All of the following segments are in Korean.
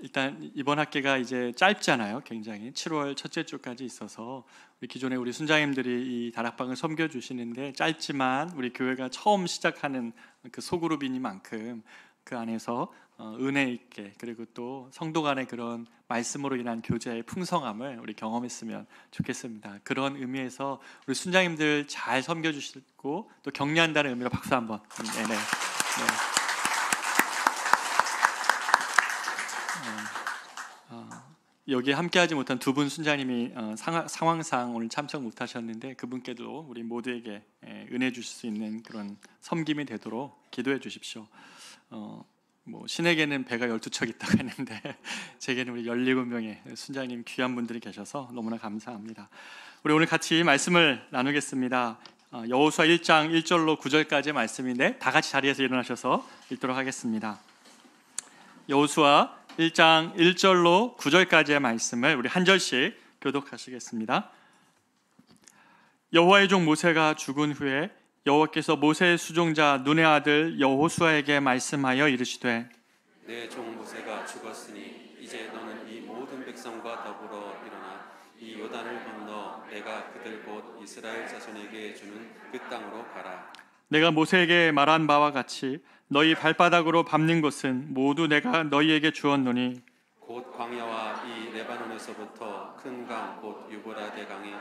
일단 이번 학기가 이제 짧잖아요. 굉장히 7월 첫째 주까지 있어서 기존에 우리 순장님들이 이 다락방을 섬겨 주시는데 짧지만 우리 교회가 처음 시작하는 그 소그룹이니만큼 그 안에서 은혜 있게 그리고 또 성도 간의 그런 말씀으로 인한 교제의 풍성함을 우리 경험했으면 좋겠습니다. 그런 의미에서 우리 순장님들 잘 섬겨 주시고 또 격려한다는 의미로 박수 한번. 네네. 여기에 함께하지 못한 두 분 순장님이 상황상 오늘 참석 못하셨는데 그분께도 우리 모두에게 은혜 주실 수 있는 그런 섬김이 되도록 기도해 주십시오. 뭐 신에게는 배가 12척 있다고 했는데 제게는 우리 17명의 순장님 귀한 분들이 계셔서 너무나 감사합니다. 우리 오늘 같이 말씀을 나누겠습니다. 여호수아 1장 1절로 9절까지의 말씀인데 다 같이 자리에서 일어나셔서 읽도록 하겠습니다. 여호수아 1장 1절로 9절까지의 말씀을 우리 한 절씩 교독하시겠습니다. 여호와의 종 모세가 죽은 후에 여호와께서 모세의 수종자 눈의 아들 여호수아에게 말씀하여 이르시되 내 종 모세가 죽었으니 이제 너는 이 모든 백성과 더불어 일어나 이 요단을 건너 내가 그들 곧 이스라엘 자손에게 주는 그 땅으로 가라. 내가 모세에게 말한 바와 같이 너희 발바닥으로 밟는 곳은 모두 내가 너희에게 주었노니 곧 광야와 이 레바논에서부터 큰 강 곧 유브라데 강의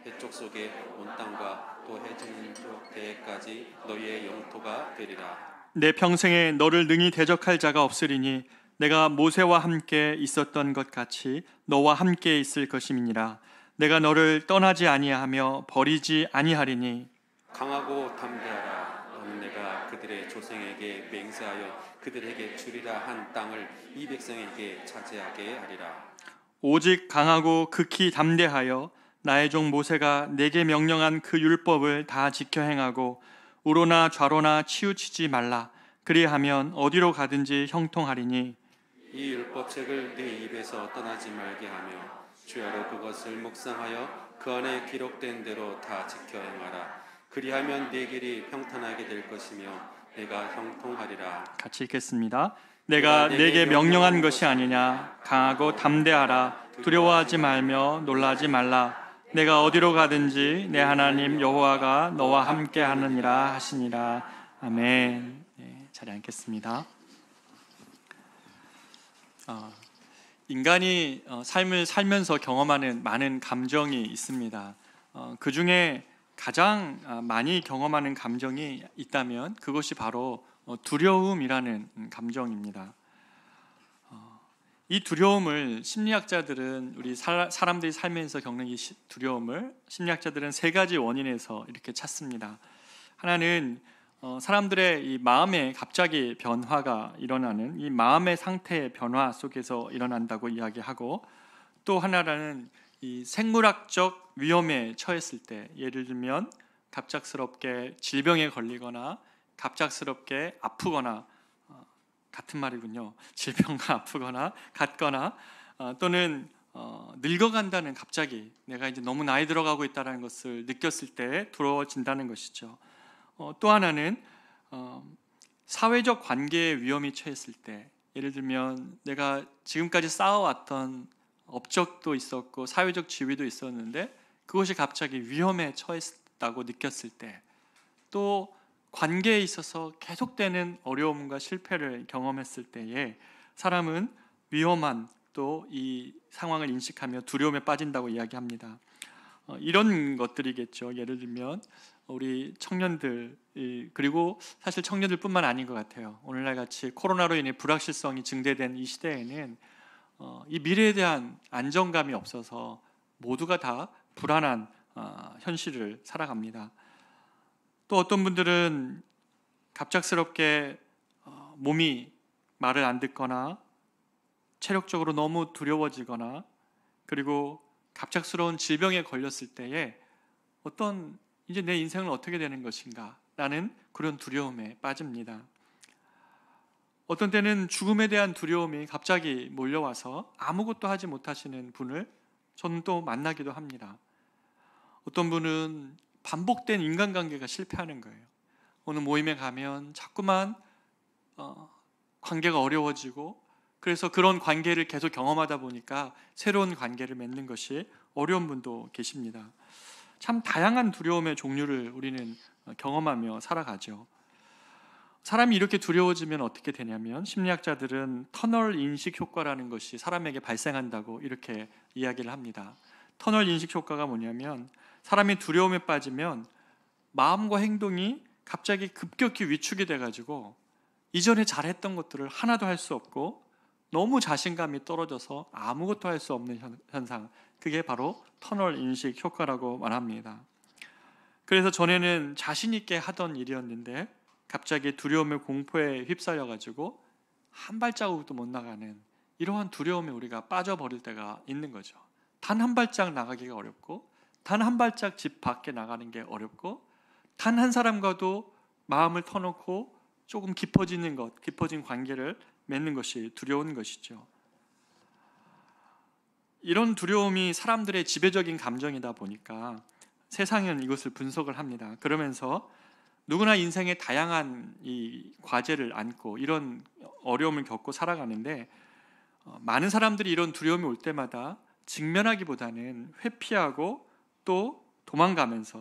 해쪽 속의 온 땅과 또 해지는 쪽 대해까지 너희의 영토가 되리라. 내 평생에 너를 능히 대적할 자가 없으리니 내가 모세와 함께 있었던 것 같이 너와 함께 있을 것임이니라. 내가 너를 떠나지 아니하며 버리지 아니하리니 강하고 담대하라. 너는 내가 그들의 조상에게 맹세하여 그들에게 주리라 한 땅을 이 백성에게 차지하게 하리라. 오직 강하고 극히 담대하여 나의 종 모세가 내게 명령한 그 율법을 다 지켜 행하고 우로나 좌로나 치우치지 말라. 그리하면 어디로 가든지 형통하리니 이 율법책을 네 입에서 떠나지 말게 하며 주야로 그것을 묵상하여 그 안에 기록된 대로 다 지켜 행하라. 그리하면 네 길이 평탄하게 될 것이며 내가 형통하리라. 같이 읽겠습니다. 내가 내게 명령한 것이 아니냐. 강하고 담대하라. 두려워하지 말며 놀라지 말라. 내가 어디로 가든지 내 하나님 여호와가 너와 함께 하느니라 하시니라. 아멘. 네, 자리 앉겠습니다. 인간이 삶을 살면서 경험하는 많은 감정이 있습니다. 그 중에 가장 많이 경험하는 감정이 있다면 그것이 바로 두려움이라는 감정입니다. 이 두려움을 심리학자들은 우리 사람들이 살면서 겪는 이 두려움을 심리학자들은 세 가지 원인에서 이렇게 찾습니다. 하나는 사람들의 이 마음의 갑자기 변화가 일어나는 이 마음의 상태의 변화 속에서 일어난다고 이야기하고, 또 하나는 이 생물학적 위험에 처했을 때, 예를 들면 갑작스럽게 질병에 걸리거나 갑작스럽게 아프거나, 같은 말이군요. 질병과 아프거나 같거나, 또는 늙어간다는, 갑자기 내가 이제 너무 나이 들어가고 있다는 것을 느꼈을 때 두려워진다는 것이죠. 또 하나는 사회적 관계의 위험이 처했을 때, 예를 들면 내가 지금까지 쌓아왔던 업적도 있었고 사회적 지위도 있었는데 그것이 갑자기 위험에 처했다고 느꼈을 때, 또 관계에 있어서 계속되는 어려움과 실패를 경험했을 때에 사람은 위험한, 또 이 상황을 인식하며 두려움에 빠진다고 이야기합니다. 이런 것들이겠죠. 예를 들면 우리 청년들, 그리고 사실 청년들뿐만 아닌 것 같아요. 오늘날 같이 코로나로 인해 불확실성이 증대된 이 시대에는 이 미래에 대한 안정감이 없어서 모두가 다 불안한 현실을 살아갑니다. 또 어떤 분들은 갑작스럽게 몸이 말을 안 듣거나 체력적으로 너무 두려워지거나, 그리고 갑작스러운 질병에 걸렸을 때에 어떤, 이제 내 인생은 어떻게 되는 것인가 라는 그런 두려움에 빠집니다. 어떤 때는 죽음에 대한 두려움이 갑자기 몰려와서 아무것도 하지 못하시는 분을 저는 또 만나기도 합니다. 어떤 분은 반복된 인간관계가 실패하는 거예요. 어느 모임에 가면 자꾸만 관계가 어려워지고, 그래서 그런 관계를 계속 경험하다 보니까 새로운 관계를 맺는 것이 어려운 분도 계십니다. 참 다양한 두려움의 종류를 우리는 경험하며 살아가죠. 사람이 이렇게 두려워지면 어떻게 되냐면 심리학자들은 터널 인식 효과라는 것이 사람에게 발생한다고 이렇게 이야기를 합니다. 터널 인식 효과가 뭐냐면 사람이 두려움에 빠지면 마음과 행동이 갑자기 급격히 위축이 돼가지고 이전에 잘했던 것들을 하나도 할 수 없고 너무 자신감이 떨어져서 아무것도 할 수 없는 현상, 그게 바로 터널 인식 효과라고 말합니다. 그래서 전에는 자신 있게 하던 일이었는데 갑자기 두려움의 공포에 휩쓸려가지고 한 발자국도 못 나가는 이러한 두려움에 우리가 빠져버릴 때가 있는 거죠. 단 한 발짝 나가기가 어렵고 단 한 발짝 집 밖에 나가는 게 어렵고 단 한 사람과도 마음을 터놓고 조금 깊어진 관계를 맺는 것이 두려운 것이죠. 이런 두려움이 사람들의 지배적인 감정이다 보니까 세상은 이것을 분석을 합니다. 그러면서 누구나 인생에 다양한 이 과제를 안고 이런 어려움을 겪고 살아가는데 많은 사람들이 이런 두려움이 올 때마다 직면하기보다는 회피하고 또 도망가면서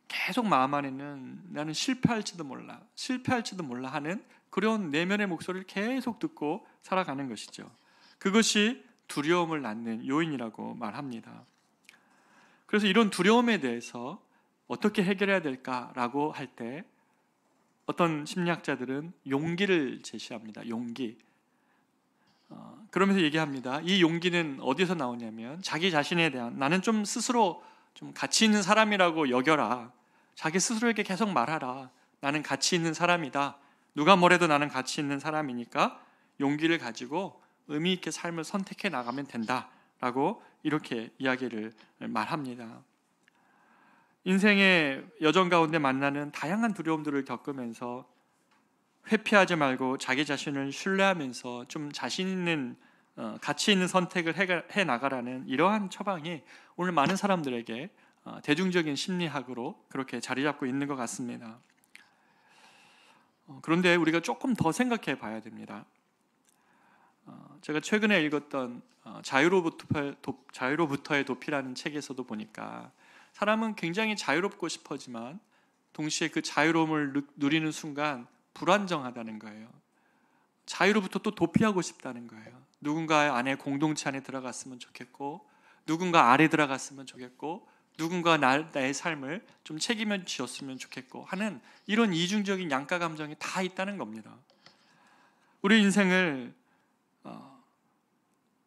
계속 마음 안에는 나는 실패할지도 몰라 하는 그런 내면의 목소리를 계속 듣고 살아가는 것이죠. 그것이 두려움을 낳는 요인이라고 말합니다. 그래서 이런 두려움에 대해서 어떻게 해결해야 될까라고 할 때 어떤 심리학자들은 용기를 제시합니다. 용기. 그러면서 얘기합니다. 이 용기는 어디서 나오냐면 자기 자신에 대한 나는 좀 스스로 좀 가치 있는 사람이라고 여겨라. 자기 스스로에게 계속 말하라. 나는 가치 있는 사람이다. 누가 뭐래도 나는 가치 있는 사람이니까 용기를 가지고 의미 있게 삶을 선택해 나가면 된다라고 이렇게 이야기를 말합니다. 인생의 여정 가운데 만나는 다양한 두려움들을 겪으면서 회피하지 말고 자기 자신을 신뢰하면서 좀 자신 있는 가치 있는 선택을 해 나가라는 이러한 처방이 오늘 많은 사람들에게 대중적인 심리학으로 그렇게 자리 잡고 있는 것 같습니다. 그런데 우리가 조금 더 생각해 봐야 됩니다. 제가 최근에 읽었던 자유로부터의 도피라는 책에서도 보니까 사람은 굉장히 자유롭고 싶어지만 동시에 그 자유로움을 누리는 순간 불안정하다는 거예요. 자유로부터 또 도피하고 싶다는 거예요. 누군가의 안에 공동체 안에 들어갔으면 좋겠고 누군가 아래 들어갔으면 좋겠고 누군가 나의 삶을 좀 책임져 주었으면 좋겠고 하는 이런 이중적인 양가 감정이 다 있다는 겁니다. 우리 인생을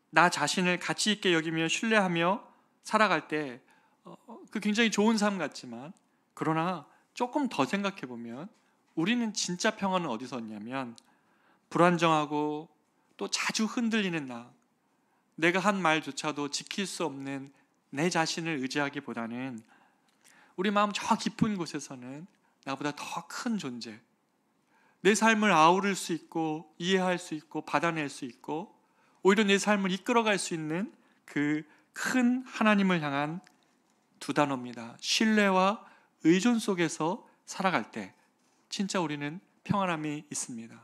나 자신을 가치 있게 여기며 신뢰하며 살아갈 때 그 굉장히 좋은 삶 같지만 그러나 조금 더 생각해 보면 우리는 진짜 평안은 어디서 얻냐면 불안정하고 또 자주 흔들리는 내가 한 말조차도 지킬 수 없는 내 자신을 의지하기보다는 우리 마음 저 깊은 곳에서는 나보다 더 큰 존재, 내 삶을 아우를 수 있고 이해할 수 있고 받아낼 수 있고 오히려 내 삶을 이끌어갈 수 있는 그 큰 하나님을 향한 두 단어입니다. 신뢰와 의존 속에서 살아갈 때 진짜 우리는 평안함이 있습니다.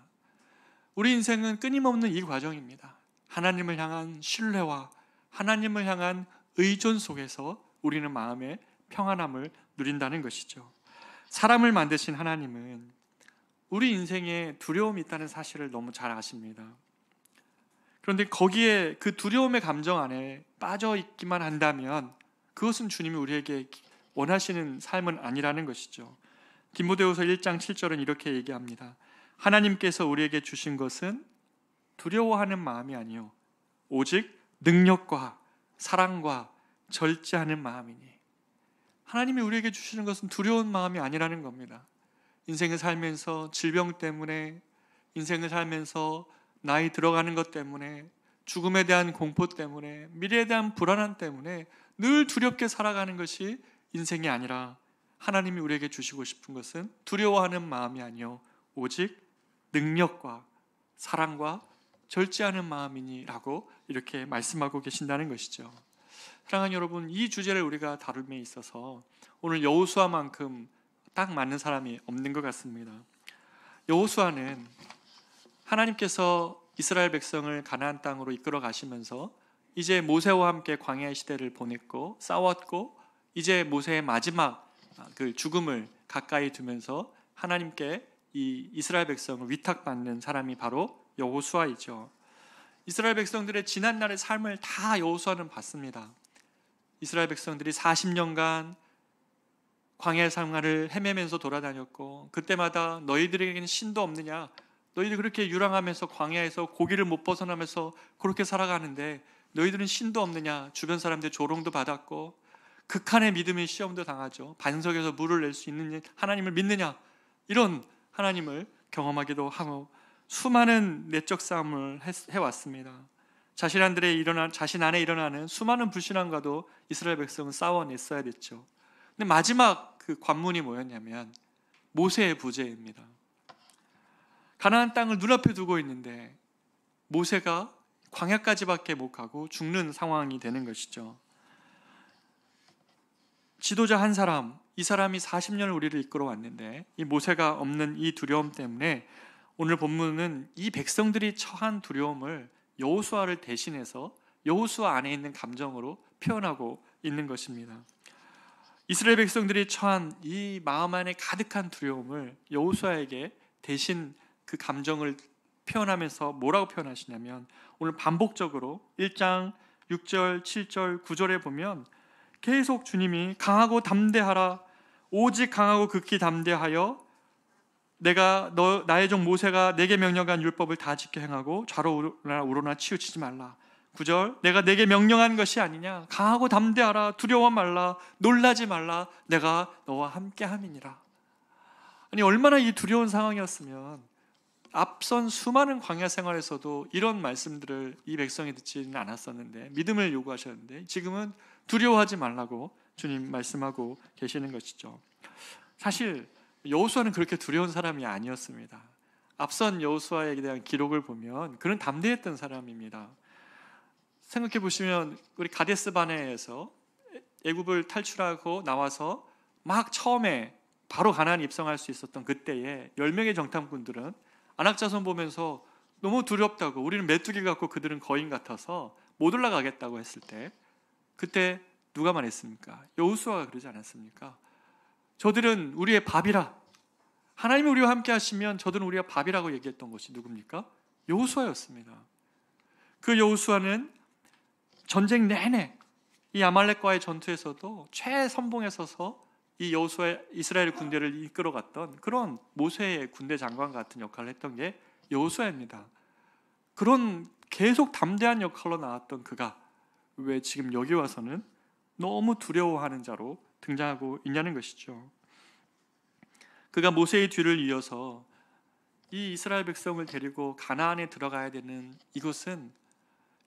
우리 인생은 끊임없는 이 과정입니다. 하나님을 향한 신뢰와 하나님을 향한 의존 속에서 우리는 마음의 평안함을 누린다는 것이죠. 사람을 만드신 하나님은 우리 인생에 두려움이 있다는 사실을 너무 잘 아십니다. 그런데 거기에 그 두려움의 감정 안에 빠져 있기만 한다면 그것은 주님이 우리에게 원하시는 삶은 아니라는 것이죠. 디모데후서 1장 7절은 이렇게 얘기합니다. 하나님께서 우리에게 주신 것은 두려워하는 마음이 아니요 오직 능력과 사랑과 절제하는 마음이니. 하나님이 우리에게 주시는 것은 두려운 마음이 아니라는 겁니다. 인생을 살면서 질병 때문에, 인생을 살면서 나이 들어가는 것 때문에, 죽음에 대한 공포 때문에, 미래에 대한 불안함 때문에 늘 두렵게 살아가는 것이 인생이 아니라 하나님이 우리에게 주시고 싶은 것은 두려워하는 마음이 아니요 오직 능력과 사랑과 절제하는 마음이니 라고 이렇게 말씀하고 계신다는 것이죠. 사랑하는 여러분, 이 주제를 우리가 다룸에 있어서 오늘 여호수아만큼 딱 맞는 사람이 없는 것 같습니다. 여호수아는 하나님께서 이스라엘 백성을 가나안 땅으로 이끌어 가시면서 이제 모세와 함께 광야의 시대를 보냈고 싸웠고 이제 모세의 마지막 그 죽음을 가까이 두면서 하나님께 이 이스라엘 백성을 위탁받는 사람이 바로 여호수아이죠. 이스라엘 백성들의 지난날의 삶을 다 여호수아는 봤습니다. 이스라엘 백성들이 40년간 광야의 생활을 헤매면서 돌아다녔고 그때마다 너희들에게는 신도 없느냐, 너희들 그렇게 유랑하면서 광야에서 고기를 못 벗어나면서 그렇게 살아가는데 너희들은 신도 없느냐, 주변 사람들 조롱도 받았고 극한의 믿음의 시험도 당하죠. 반석에서 물을 낼 수 있는 하나님을 믿느냐, 이런 하나님을 경험하기도 하고 수많은 내적 싸움을 해왔습니다. 자신 안에 일어나는 수많은 불신앙과도 이스라엘 백성은 싸워냈어야 됐죠. 근데 마지막 그 관문이 뭐였냐면 모세의 부재입니다. 가나안 땅을 눈앞에 두고 있는데 모세가 광야까지밖에 못 가고 죽는 상황이 되는 것이죠. 지도자 한 사람, 이 사람이 40년을 우리를 이끌어 왔는데 이 모세가 없는 이 두려움 때문에 오늘 본문은 이 백성들이 처한 두려움을 여호수아를 대신해서 여호수아 안에 있는 감정으로 표현하고 있는 것입니다. 이스라엘 백성들이 처한 이 마음 안에 가득한 두려움을 여호수아에게 대신 그 감정을 표현하면서 뭐라고 표현하시냐면 오늘 반복적으로 1장 6절, 7절, 9절에 보면 계속 주님이 강하고 담대하라, 오직 강하고 극히 담대하여 나의 종 모세가 내게 명령한 율법을 다 지켜 행하고 좌로나 우로나 치우치지 말라. 9절, 내가 내게 명령한 것이 아니냐, 강하고 담대하라, 두려워 말라, 놀라지 말라, 내가 너와 함께 함이니라. 아니 얼마나 이 두려운 상황이었으면 앞선 수많은 광야 생활에서도 이런 말씀들을 이 백성이 듣지는 않았었는데, 믿음을 요구하셨는데 지금은 두려워하지 말라고 주님 말씀하고 계시는 것이죠. 사실 여호수아는 그렇게 두려운 사람이 아니었습니다. 앞선 여호수아에 대한 기록을 보면 그는 담대했던 사람입니다. 생각해 보시면 우리 가데스 바네에서 애굽을 탈출하고 나와서 막 처음에 바로 가나안 입성할 수 있었던 그때에 10명의 정탐꾼들은 안악자손 보면서 너무 두렵다고, 우리는 메뚜기 같고 그들은 거인 같아서 못 올라가겠다고 했을 때 그때 누가 말했습니까? 여호수아가 그러지 않았습니까? 저들은 우리의 밥이라, 하나님이 우리와 함께 하시면 저들은 우리가 밥이라고 얘기했던 것이 누굽니까? 여호수아였습니다. 그 여호수아는 전쟁 내내 이 아말렉과의 전투에서도 최선봉에 서서 이 여호수아의 이스라엘 군대를 이끌어갔던 그런 모세의 군대 장관 같은 역할을 했던 게 여호수아입니다. 그런 계속 담대한 역할로 나왔던 그가 왜 지금 여기 와서는 너무 두려워하는 자로 등장하고 있냐는 것이죠. 그가 모세의 뒤를 이어서 이 이스라엘 백성을 데리고 가나안에 들어가야 되는 이곳은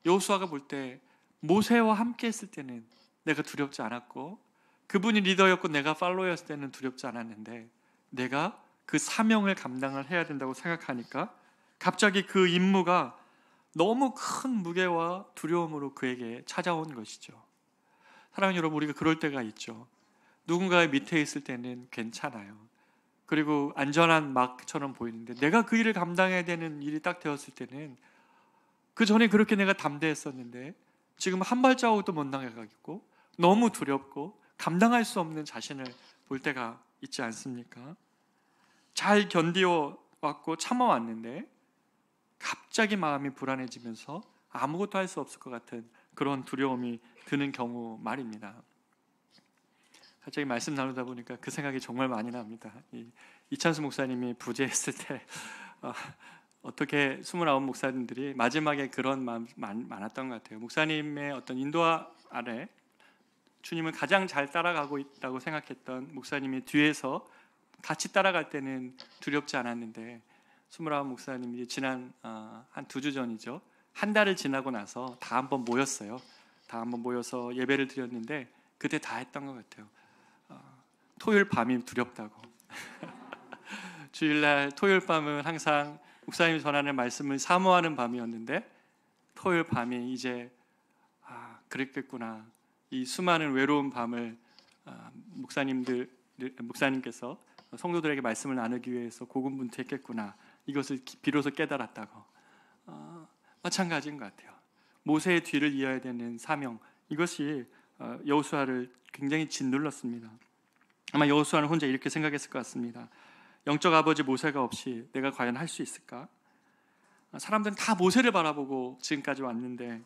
여호수아가 볼 때 모세와 함께 했을 때는 내가 두렵지 않았고 그분이 리더였고 내가 팔로워였을 때는 두렵지 않았는데 내가 그 사명을 감당을 해야 된다고 생각하니까 갑자기 그 임무가 너무 큰 무게와 두려움으로 그에게 찾아온 것이죠. 사랑하는 여러분, 우리가 그럴 때가 있죠. 누군가의 밑에 있을 때는 괜찮아요. 그리고 안전한 막처럼 보이는데 내가 그 일을 감당해야 되는 일이 딱 되었을 때는 그 전에 그렇게 내가 담대했었는데 지금 한 발자국도 못 나가겠고 너무 두렵고 감당할 수 없는 자신을 볼 때가 있지 않습니까? 잘 견디어 왔고 참아왔는데 갑자기 마음이 불안해지면서 아무것도 할 수 없을 것 같은 그런 두려움이 드는 경우 말입니다. 갑자기 말씀 나누다 보니까 그 생각이 정말 많이 납니다. 이찬수 목사님이 부재했을 때 어떻게 29 목사님들이 마지막에 그런 마음 많았던 것 같아요. 목사님의 어떤 인도 아래 주님을 가장 잘 따라가고 있다고 생각했던 목사님이 뒤에서 같이 따라갈 때는 두렵지 않았는데 29 목사님이 지난 한 2주 전이죠. 한 달을 지나고 나서 다 한번 모였어요. 다 한번 모여서 예배를 드렸는데 그때 다 했던 것 같아요. 토요일 밤이 두렵다고. 주일날 토요일 밤은 항상 목사님이 전하는 말씀을 사모하는 밤이었는데 토요일 밤이 이제 그랬겠구나. 이 수많은 외로운 밤을 목사님께서 성도들에게 말씀을 나누기 위해서 고군분투했겠구나. 이것을 비로소 깨달았다고. 마찬가지인 것 같아요. 모세의 뒤를 이어야 되는 사명, 이것이 여호수아를 굉장히 짓눌렀습니다. 아마 여호수아는 혼자 이렇게 생각했을 것 같습니다. 영적 아버지 모세가 없이 내가 과연 할 수 있을까? 사람들은 다 모세를 바라보고 지금까지 왔는데,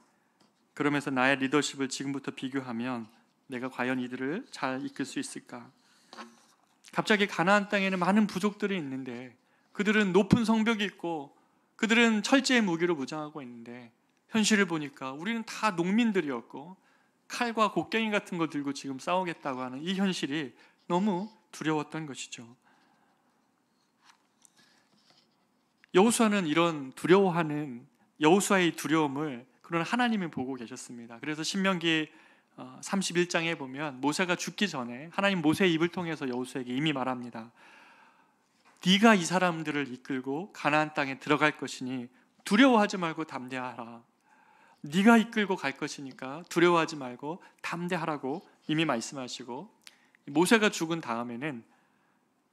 그러면서 나의 리더십을 지금부터 비교하면 내가 과연 이들을 잘 이끌 수 있을까? 갑자기 가나안 땅에는 많은 부족들이 있는데, 그들은 높은 성벽이 있고 그들은 철제의 무기로 무장하고 있는데, 현실을 보니까 우리는 다 농민들이었고 칼과 곡괭이 같은 거 들고 지금 싸우겠다고 하는 이 현실이 너무 두려웠던 것이죠. 여호수아는 이런 두려워하는 여호수아의 두려움을 그런 하나님이 보고 계셨습니다. 그래서 신명기 31장에 보면 모세가 죽기 전에 하나님 모세의 입을 통해서 여호수아에게 이미 말합니다. 네가 이 사람들을 이끌고 가나안 땅에 들어갈 것이니 두려워하지 말고 담대하라. 네가 이끌고 갈 것이니까 두려워하지 말고 담대하라고 이미 말씀하시고, 모세가 죽은 다음에는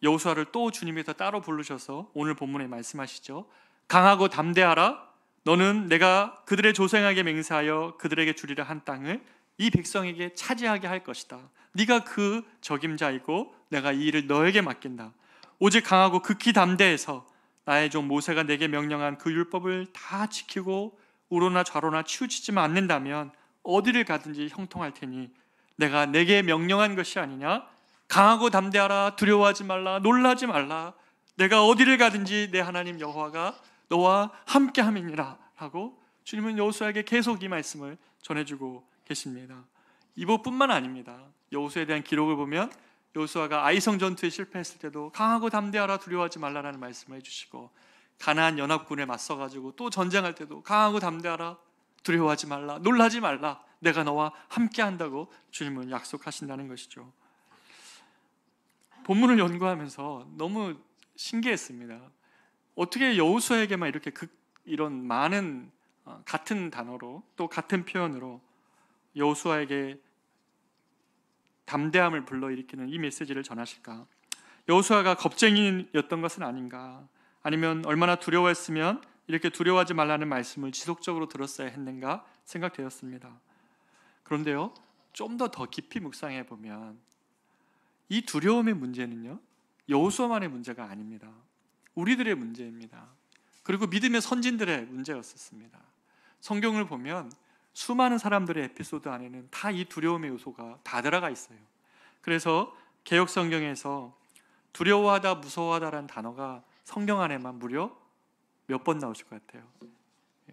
여호수아를 또 주님께서 따로 부르셔서 오늘 본문에 말씀하시죠. 강하고 담대하라. 너는 내가 그들의 조상에게 맹세하여 그들에게 주리라 한 땅을 이 백성에게 차지하게 할 것이다. 네가 그 적임자이고 내가 이 일을 너에게 맡긴다. 오직 강하고 극히 담대해서 나의 종 모세가 내게 명령한 그 율법을 다 지키고 우로나 좌로나 치우치지만 않는다면 어디를 가든지 형통할 테니 내가 내게 명령한 것이 아니냐? 강하고 담대하라. 두려워하지 말라. 놀라지 말라. 내가 어디를 가든지 내 하나님 여호와가 너와 함께함이니라 하고 주님은 여호수아에게 계속 이 말씀을 전해주고 계십니다. 이것뿐만 아닙니다. 여호수아에 대한 기록을 보면 여호수아가 아이성 전투에 실패했을 때도 강하고 담대하라. 두려워하지 말라라는 말씀을 해주시고, 가나안 연합군에 맞서가지고 또 전쟁할 때도 강하고 담대하라. 두려워하지 말라. 놀라지 말라. 내가 너와 함께한다고 주님은 약속하신다는 것이죠. 본문을 연구하면서 너무 신기했습니다. 어떻게 여호수아에게만 이렇게 이런 많은 같은 단어로 또 같은 표현으로 여호수아에게 담대함을 불러일으키는 이 메시지를 전하실까? 여호수아가 겁쟁이였던 것은 아닌가? 아니면 얼마나 두려워했으면 이렇게 두려워하지 말라는 말씀을 지속적으로 들었어야 했는가 생각되었습니다. 그런데요, 좀 더 깊이 묵상해 보면 이 두려움의 문제는요, 여호수아만의 문제가 아닙니다. 우리들의 문제입니다. 그리고 믿음의 선진들의 문제였었습니다. 성경을 보면 수많은 사람들의 에피소드 안에는 다 이 두려움의 요소가 다 들어가 있어요. 그래서 개역 성경에서 두려워하다, 무서워하다라는 단어가 성경 안에만 무려 몇 번 나오실 것 같아요?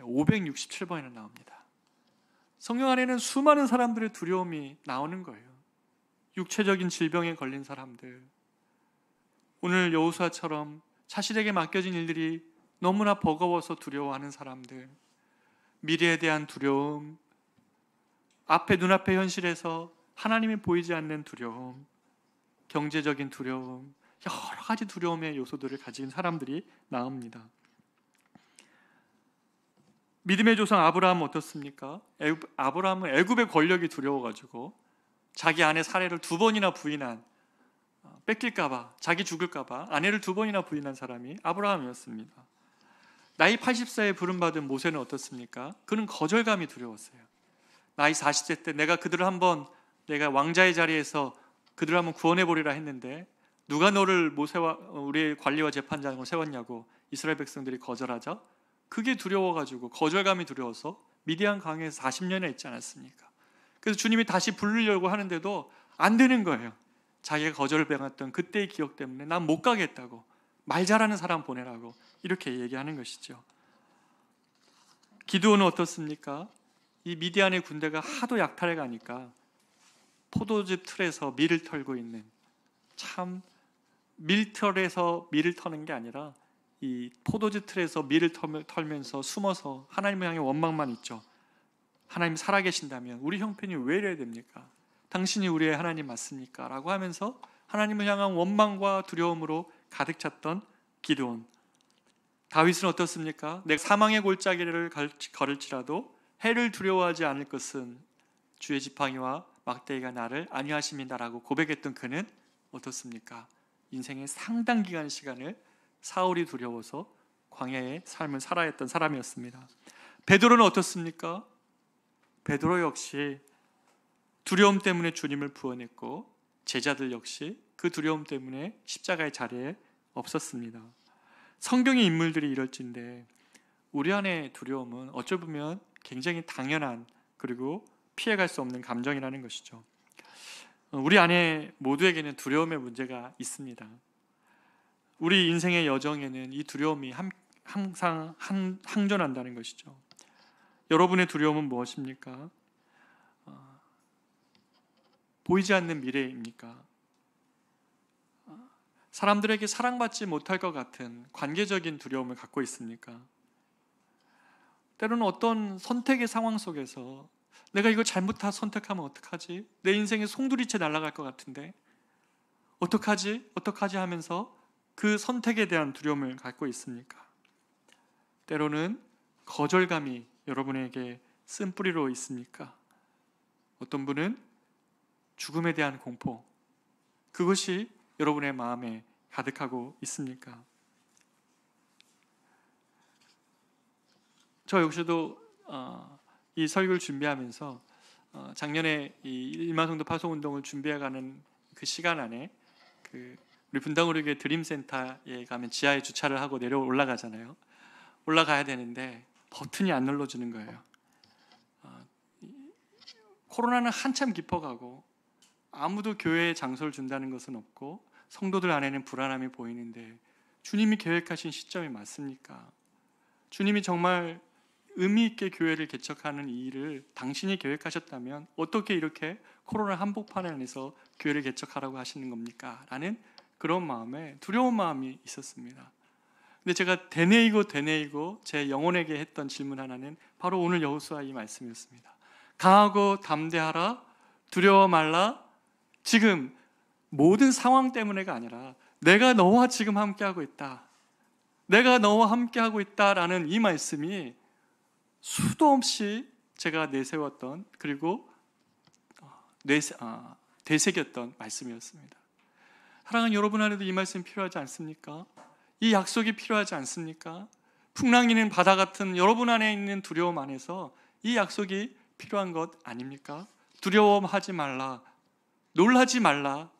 567번이나 나옵니다. 성경 안에는 수많은 사람들의 두려움이 나오는 거예요. 육체적인 질병에 걸린 사람들, 오늘 여호수아처럼 자신에게 맡겨진 일들이 너무나 버거워서 두려워하는 사람들, 미래에 대한 두려움, 앞에 눈앞의 현실에서 하나님이 보이지 않는 두려움, 경제적인 두려움, 여러 가지 두려움의 요소들을 가진 사람들이 나옵니다. 믿음의 조상 아브라함은 어떻습니까? 아브라함은 애굽의 권력이 두려워가지고 자기 아내 사례를 2번이나 부인한, 뺏길까봐, 자기 죽을까봐 아내를 2번이나 부인한 사람이 아브라함이었습니다. 나이 80세에 부름받은 모세는 어떻습니까? 그는 거절감이 두려웠어요. 나이 40세 때 내가 그들을 한번, 내가 왕자의 자리에서 그들을 한번 구원해보리라 했는데 누가 너를 모세와 우리의 관리와 재판장으로 세웠냐고 이스라엘 백성들이 거절하자 그게 두려워가지고, 거절감이 두려워서 미디안 강에서 40년에 있지 않았습니까? 그래서 주님이 다시 부르려고 하는데도 안 되는 거예요. 자기가 거절을 당했던 그때의 기억 때문에 난 못 가겠다고, 말 잘하는 사람 보내라고 이렇게 얘기하는 것이죠. 기드온은 어떻습니까? 이 미디안의 군대가 하도 약탈해 가니까 포도즙 틀에서 밀을 털고 있는, 참 밀털에서 밀을 터는 게 아니라 이 포도즙 틀에서 밀을 털면서 숨어서 하나님을 향해 원망만 있죠. 하나님 살아계신다면 우리 형편이 왜 이래야 됩니까? 당신이 우리의 하나님 맞습니까? 라고 하면서 하나님을 향한 원망과 두려움으로 가득 찼던 기드온. 다윗은 어떻습니까? 내가 사망의 골짜기를 걸을지라도 해를 두려워하지 않을 것은 주의 지팡이와 막대기가 나를 안위하심이다라고 고백했던 그는 어떻습니까? 인생의 상당 기간 시간을 사울이 두려워서 광야의 삶을 살아야 했던 사람이었습니다. 베드로는 어떻습니까? 베드로 역시 두려움 때문에 주님을 부원했고 제자들 역시 그 두려움 때문에 십자가의 자리에 없었습니다. 성경의 인물들이 이럴진데 우리 안의 두려움은 어찌 보면 굉장히 당연한 그리고 피해갈 수 없는 감정이라는 것이죠. 우리 안에 모두에게는 두려움의 문제가 있습니다. 우리 인생의 여정에는 이 두려움이 항상 항존한다는 것이죠. 여러분의 두려움은 무엇입니까? 보이지 않는 미래입니까? 사람들에게 사랑받지 못할 것 같은 관계적인 두려움을 갖고 있습니까? 때로는 어떤 선택의 상황 속에서 내가 이거 잘못 선택하면 어떡하지? 내 인생에 송두리째 날아갈 것 같은데 어떡하지? 어떡하지 하면서 그 선택에 대한 두려움을 갖고 있습니까? 때로는 거절감이 여러분에게 쓴뿌리로 있습니까? 어떤 분은 죽음에 대한 공포, 그것이 여러분의 마음에 가득하고 있습니까? 저 역시도 이 설교를 준비하면서 작년에 이 일마성도 파송운동을 준비해가는 그 시간 안에 우리 분당우리교회 드림센터에 가면 지하에 주차를 하고 올라가잖아요. 올라가야 되는데 버튼이 안 눌러지는 거예요. 코로나는 한참 깊어가고 아무도 교회에 장소를 준다는 것은 없고 성도들 안에는 불안함이 보이는데 주님이 계획하신 시점이 맞습니까? 주님이 정말 의미 있게 교회를 개척하는 이 일을 당신이 계획하셨다면 어떻게 이렇게 코로나 한복판 안에서 교회를 개척하라고 하시는 겁니까? 라는 그런 마음에 두려운 마음이 있었습니다. 근데 제가 되뇌이고 제 영혼에게 했던 질문 하나는 바로 오늘 여호수아 이 말씀이었습니다. 강하고 담대하라, 두려워 말라. 지금 모든 상황 때문에가 아니라 내가 너와 지금 함께하고 있다. 내가 너와 함께하고 있다라는 이 말씀이 수도 없이 제가 내세웠던 그리고 되새겼던 말씀이었습니다. 사랑하는 여러분 안에도 이 말씀 필요하지 않습니까? 이 약속이 필요하지 않습니까? 풍랑이는 바다 같은 여러분 안에 있는 두려움 안에서 이 약속이 필요한 것 아닙니까? 두려워하지 말라, 놀라지 말라,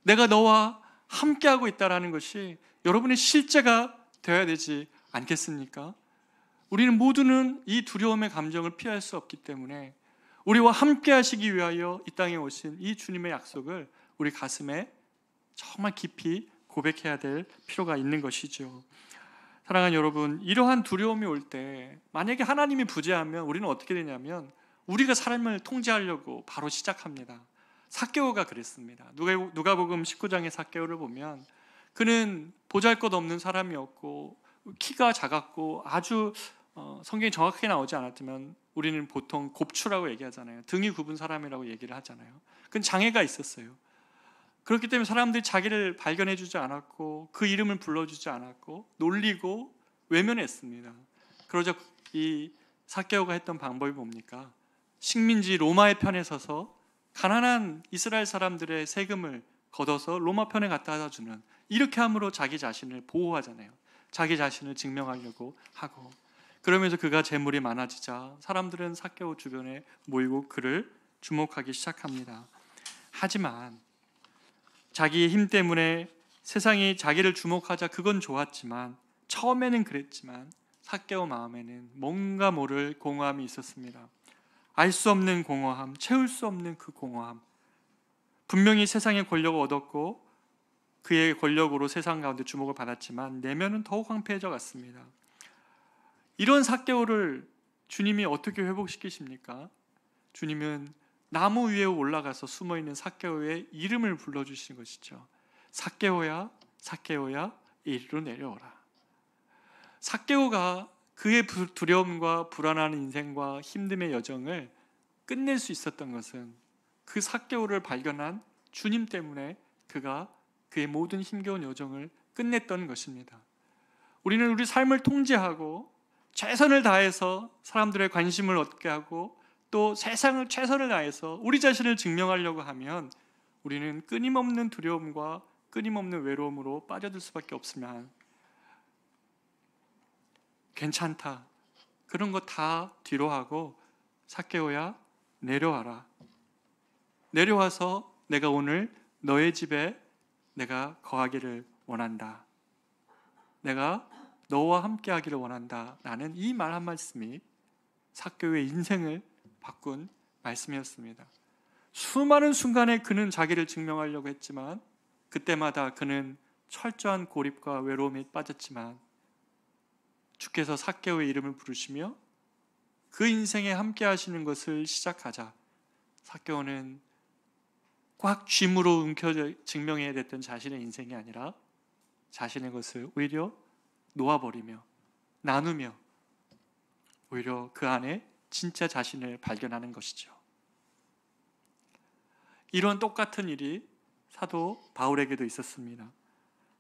내가 너와 함께하고 있다는 것이 여러분의 실제가 되어야 되지 않겠습니까? 우리는 모두는 이 두려움의 감정을 피할 수 없기 때문에 우리와 함께 하시기 위하여 이 땅에 오신 이 주님의 약속을 우리 가슴에 정말 깊이 고백해야 될 필요가 있는 것이죠. 사랑하는 여러분, 이러한 두려움이 올 때 만약에 하나님이 부재하면 우리는 어떻게 되냐면 우리가 삶을 통제하려고 바로 시작합니다. 삭개오가 그랬습니다. 누가복음 19장의 삭개오를 보면 그는 보잘것없는 사람이었고 키가 작았고 아주 성경이 정확하게 나오지 않았지만 우리는 보통 곱추라고 얘기하잖아요. 등이 굽은 사람이라고 얘기를 하잖아요. 그건 장애가 있었어요. 그렇기 때문에 사람들이 자기를 발견해 주지 않았고 그 이름을 불러주지 않았고 놀리고 외면했습니다. 그러자 이 삭개오가 했던 방법이 뭡니까? 식민지 로마의 편에 서서 가난한 이스라엘 사람들의 세금을 걷어서 로마 편에 갖다 주는, 이렇게 함으로 자기 자신을 보호하잖아요. 자기 자신을 증명하려고 하고, 그러면서 그가 재물이 많아지자 사람들은 삭개오 주변에 모이고 그를 주목하기 시작합니다. 하지만 자기의 힘 때문에 세상이 자기를 주목하자 그건 좋았지만, 처음에는 그랬지만 삭개오 마음에는 뭔가 모를 공허함이 있었습니다. 알 수 없는 공허함, 채울 수 없는 그 공허함. 분명히 세상의 권력을 얻었고 그의 권력으로 세상 가운데 주목을 받았지만 내면은 더욱 황폐해져 갔습니다. 이런 삭개오를 주님이 어떻게 회복시키십니까? 주님은 나무 위에 올라가서 숨어있는 삭개오의 이름을 불러주신 것이죠. 삭개오야, 삭개오야, 이리로 내려오라. 삭개오가 그의 두려움과 불안한 인생과 힘듦의 여정을 끝낼 수 있었던 것은 그 삭개오를 발견한 주님 때문에 그가 그의 모든 힘겨운 여정을 끝냈던 것입니다. 우리는 우리 삶을 통제하고 최선을 다해서 사람들의 관심을 얻게 하고 또 세상을 최선을 다해서 우리 자신을 증명하려고 하면 우리는 끊임없는 두려움과 끊임없는 외로움으로 빠져들 수밖에 없으면 괜찮다, 그런 거 다 뒤로 하고 삭개오야 내려와라. 내려와서 내가 오늘 너의 집에 내가 거하기를 원한다. 내가 너와 함께 하기를 원한다. 라는 이 말 한 말씀이 삭개오의 인생을 바꾼 말씀이었습니다. 수많은 순간에 그는 자기를 증명하려고 했지만 그때마다 그는 철저한 고립과 외로움에 빠졌지만 주께서 삭개오의 이름을 부르시며 그 인생에 함께 하시는 것을 시작하자 삭개오는 꽉 쥐므로 움켜져 증명해야 됐던 자신의 인생이 아니라 자신의 것을 오히려 놓아버리며 나누며 오히려 그 안에 진짜 자신을 발견하는 것이죠. 이런 똑같은 일이 사도 바울에게도 있었습니다.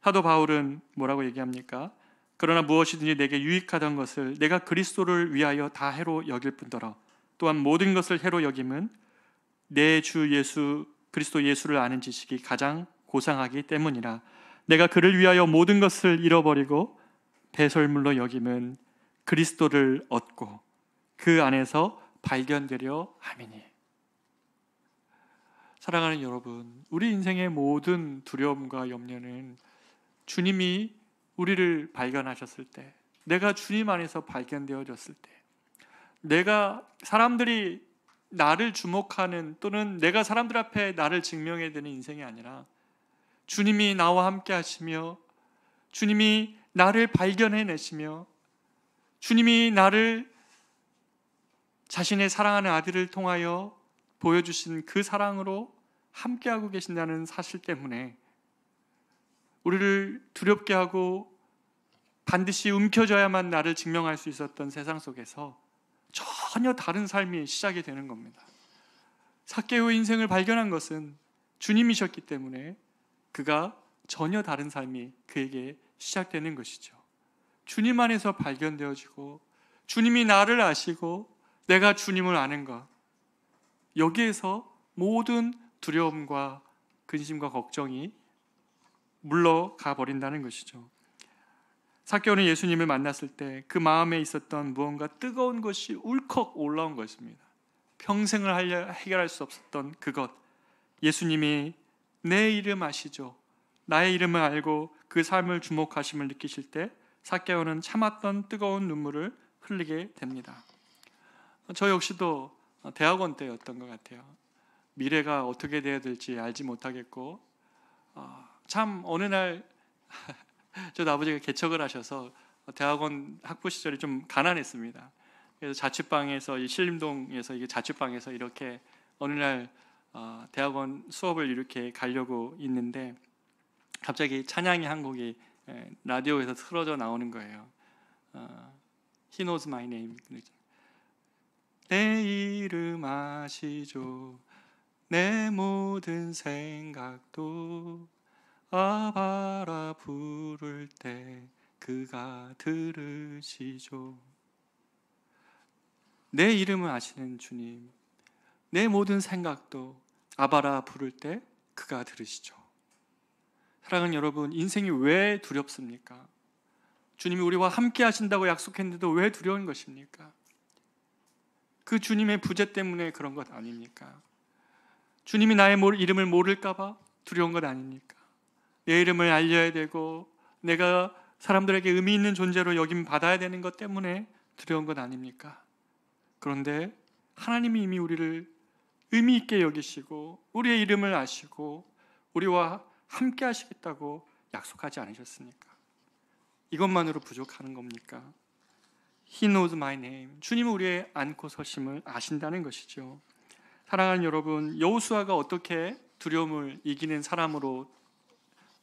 사도 바울은 뭐라고 얘기합니까? 그러나 무엇이든지 내게 유익하던 것을 내가 그리스도를 위하여 다 해로 여길 뿐더러 또한 모든 것을 해로 여김은 내 주 예수 그리스도 예수를 아는 지식이 가장 고상하기 때문이라. 내가 그를 위하여 모든 것을 잃어버리고 배설물로 여김은 그리스도를 얻고 그 안에서 발견되려 함이니. 사랑하는 여러분, 우리 인생의 모든 두려움과 염려는 주님이 우리를 발견하셨을 때, 내가 주님 안에서 발견되어졌을 때, 내가 사람들이 나를 주목하는 또는 내가 사람들 앞에 나를 증명해야 되는 인생이 아니라 주님이 나와 함께 하시며 주님이 나를 발견해내시며 주님이 나를 자신의 사랑하는 아들을 통하여 보여주신 그 사랑으로 함께하고 계신다는 사실 때문에 우리를 두렵게 하고 반드시 움켜져야만 나를 증명할 수 있었던 세상 속에서 전혀 다른 삶이 시작이 되는 겁니다. 삭개오의 인생을 발견한 것은 주님이셨기 때문에 그가 전혀 다른 삶이 그에게 시작되는 것이죠. 주님 안에서 발견되어지고 주님이 나를 아시고 내가 주님을 아는 것, 여기에서 모든 두려움과 근심과 걱정이 물러가 버린다는 것이죠. 삭개오는 예수님을 만났을 때 그 마음에 있었던 무언가 뜨거운 것이 울컥 올라온 것입니다. 평생을 해결할 수 없었던 그것, 예수님이 내 이름 아시죠? 나의 이름을 알고 그 삶을 주목하심을 느끼실 때 삭개오는 참았던 뜨거운 눈물을 흘리게 됩니다. 저 역시도 대학원 때였던 것 같아요. 미래가 어떻게 돼야 될지 알지 못하겠고 참 어느 날 저도 아버지가 개척을 하셔서 대학원 학부 시절이 좀 가난했습니다. 그래서 자취방에서 이 신림동에서 이게 자취방에서 이렇게 어느 날 대학원 수업을 이렇게 가려고 있는데 갑자기 찬양의 한 곡이 라디오에서 틀어져 나오는 거예요. He knows my name. 내 이름 아시죠? 내 모든 생각도 아바라 부를 때 그가 들으시죠. 내 이름을 아시는 주님, 내 모든 생각도 아바라 부를 때 그가 들으시죠. 사랑하는 여러분, 인생이 왜 두렵습니까? 주님이 우리와 함께 하신다고 약속했는데도 왜 두려운 것입니까? 그 주님의 부재 때문에 그런 것 아닙니까? 주님이 나의 이름을 모를까 봐 두려운 것 아닙니까? 내 이름을 알려야 되고 내가 사람들에게 의미 있는 존재로 여김 받아야 되는 것 때문에 두려운 것 아닙니까? 그런데 하나님이 이미 우리를 의미 있게 여기시고 우리의 이름을 아시고 우리와 함께 하시겠다고 약속하지 않으셨습니까? 이것만으로 부족하는 겁니까? He knows my name. 주님은 우리의 안고 서심을 아신다는 것이죠. 사랑하는 여러분, 여호수아가 어떻게 두려움을 이기는 사람으로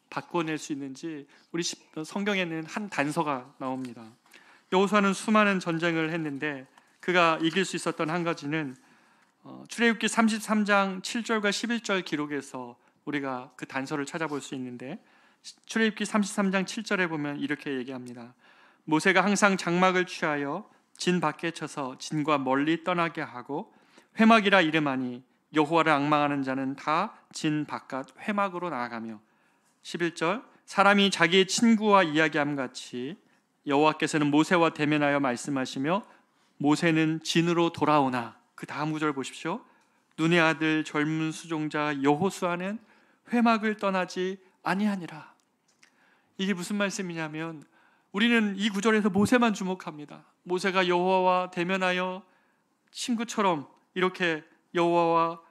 바꿔낼 수 있는지 우리 성경에는 한 단서가 나옵니다. 여호수아는 수많은 전쟁을 했는데 그가 이길 수 있었던 한 가지는 출애굽기 33장 7절과 11절 기록에서 우리가 그 단서를 찾아볼 수 있는데 출애굽기 33장 7절에 보면 이렇게 얘기합니다. 모세가 항상 장막을 취하여 진 밖에 쳐서 진과 멀리 떠나게 하고 회막이라 이름하니 여호와를 앙망하는 자는 다 진 바깥 회막으로 나아가며 11절 사람이 자기의 친구와 이야기함 같이 여호와께서는 모세와 대면하여 말씀하시며 모세는 진으로 돌아오나 그 다음 구절 보십시오. 눈의 아들 젊은 수종자 여호수아는 회막을 떠나지 아니하니라. 이게 무슨 말씀이냐면 우리는 이 구절에서 모세만 주목합니다. 모세가 여호와와 대면하여 친구처럼 이렇게 여호와와